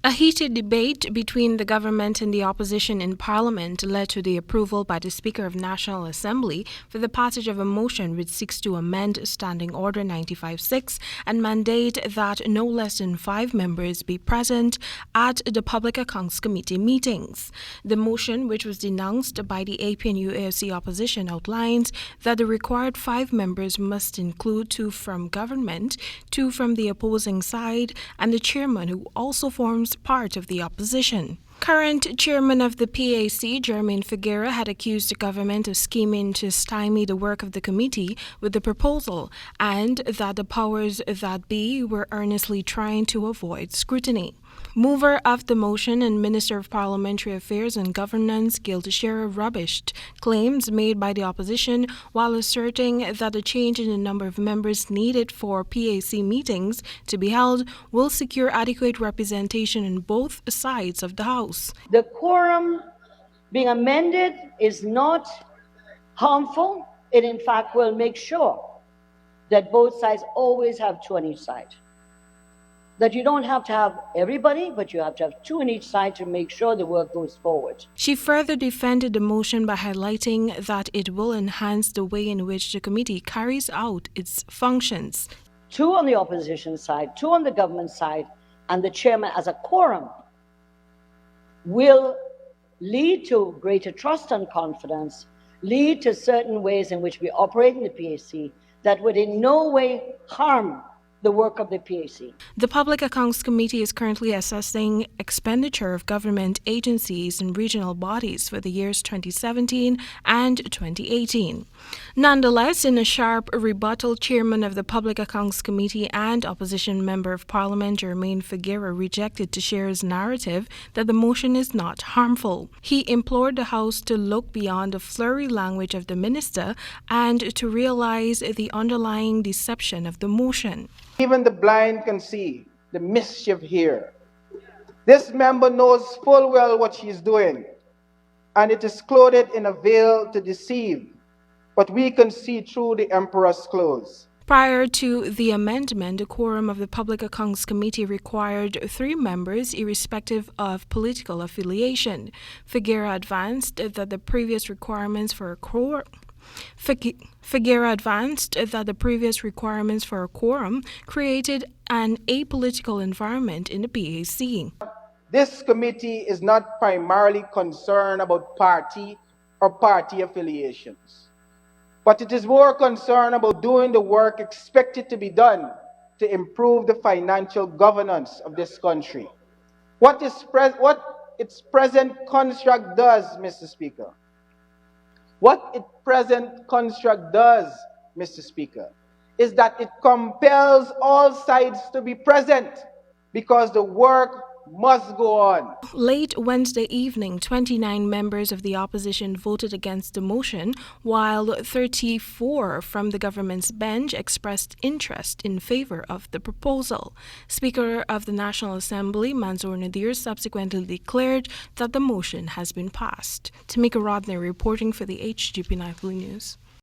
A heated debate between the government and the opposition in Parliament led to the approval by the Speaker of National Assembly for the passage of a motion which seeks to amend Standing Order 95-6 and mandate that no less than 5 members be present at the Public Accounts Committee meetings. The motion, which was denounced by the APNU-AFC opposition, outlines that the required 5 members must include 2 from government, 2 from the opposing side, and the chairman, who also forms part of the opposition. Current chairman of the PAC, Jermaine Figueira, had accused the government of scheming to stymie the work of the committee with the proposal, and that the powers that be were earnestly trying to avoid scrutiny. Mover of the motion and Minister of Parliamentary Affairs and Governance, GAIL, rubbished claims made by the opposition while asserting that a change in the number of members needed for PAC meetings to be held will secure adequate representation on both sides of the House. The quorum being amended is not harmful. It in fact will make sure that both sides always have 2 on each side. That you don't have to have everybody, but you have to have 2 on each side to make sure the work goes forward. She further defended the motion by highlighting that it will enhance the way in which the committee carries out its functions. 2 on the opposition side, 2 on the government side, and the chairman as a quorum will lead to greater trust and confidence, lead to certain ways in which we operate in the PAC that would in no way harm the work of the PAC. The Public Accounts Committee is currently assessing expenditure of government agencies and regional bodies for the years 2017 and 2018. Nonetheless, in a sharp rebuttal, Chairman of the Public Accounts Committee and Opposition Member of Parliament Jermaine Figueira rejected to share his narrative that the motion is not harmful. He implored the House to look beyond the flurry language of the minister and to realize the underlying deception of the motion. Even the blind can see the mischief here. This member knows full well what she is doing, and it is clothed in a veil to deceive, but we can see through the emperor's clothes. Prior to the amendment, the quorum of the Public Accounts Committee required 3 members, irrespective of political affiliation. Figueira advanced that the previous requirements for a quorum created an apolitical environment in the PAC. This committee is not primarily concerned about party or party affiliations, but it is more concerned about doing the work expected to be done to improve the financial governance of this country. What its present construct does, Mr. Speaker, is that it compels all sides to be present because the work must go on. Late Wednesday evening, 29 members of the opposition voted against the motion, while 34 from the government's bench expressed interest in favor of the proposal. Speaker of the National Assembly, Mansour Nadir, subsequently declared that the motion has been passed. Timeka Rodney reporting for the HGP Nightly News.